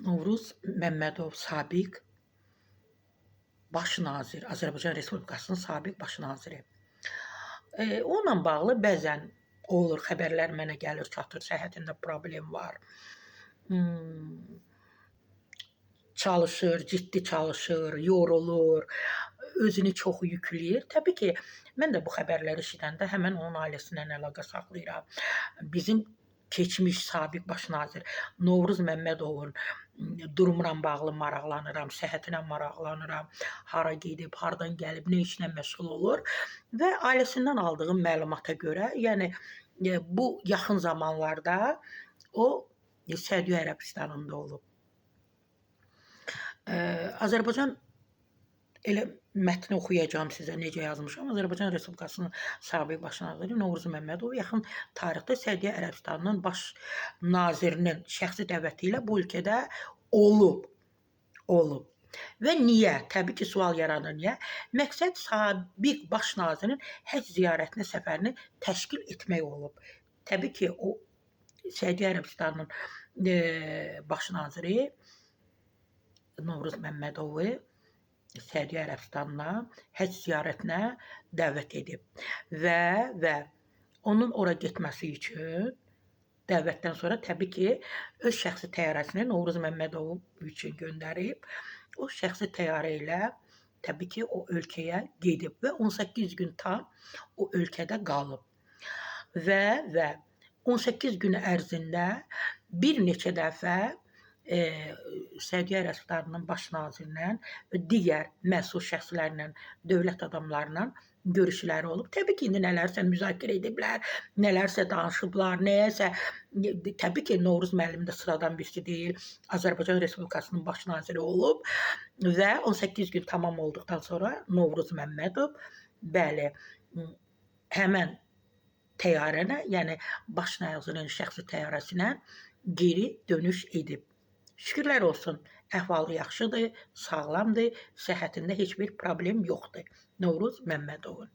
Novruz Məmmədov sabiq baş nazir, Azərbaycan Respublikasının sabiq baş naziri. Onunla bağlı bəzən olur, xəbərlər mənə gəlir, çatır, səhhətində problem var. Çalışır, ciddi çalışır, yorulur, özünü çox yükləyir. Təbii ki, mən də bu xəbərləri eşidəndə həmən onun ailəsindən əlaqə saxlayıram. Bizim keçmiş sabiq baş nazir Novruz Məmmədovun durumla bağlı maraqlanıram, səhhətinə maraqlanıram, hara gedib, hardan gəlib, nə işlə məşğul olur və ailəsindən aldığım məlumata görə, yəni bu yaxın zamanlarda o Səudiyyə Ərəbistanında olub. Azərbaycan elə mətni oxuyacağam sizə necə yazmışam. Azərbaycan Respublikasının sabiq baş naziri Novruz Məmmədov yaxın tarixdə Səudiyyə Ərəbistanının baş nazirinin şəxsi dəvəti ilə bu ölkədə olub. Və niyə? Təbii ki, sual yaradır, niyə? Məqsəd sabiq baş nazirin həcc ziyarətinə səfərini təşkil etmək olub. Təbii ki, o Səudiyyə Ərəbistanının baş naziri Novruz Məmmədovu Səudiyyə Ərəbistanına həcc ziyarətinə dəvət edib və onun ora getməsi üçün dəvətdən sonra təbii ki, öz şəxsi təyyarəsini Novruz Məmmədov üçün göndərib. O şəxsi təyyarə ilə təbii ki, o ölkəyə gedib və 18 gün tam o ölkədə qalıb. Və 18 gün ərzində bir neçə dəfə Səudiyyə Ərəbistanının baş nazirlə və digər məsul şəxslərlə, dövlət adamlarla görüşləri olub. Təbii ki, indi nələrsə müzakirə ediblər, nələrsə danışıblar, nəyəsə. Təbii ki, Novruz müəllim də sıradan birisi deyil. Azərbaycan Respublikasının baş naziri olub və 18 gün tamam olduqdan sonra Novruz Məmmədov, bəli, həmən təyyarənə, yəni baş nazirin şəxsi təyyarəsinə geri dönüş edib. Şükürlər olsun, əhvalı yaxşıdır, sağlamdır, səhhətində heç bir problem yoxdur Novruz Məmmədovun.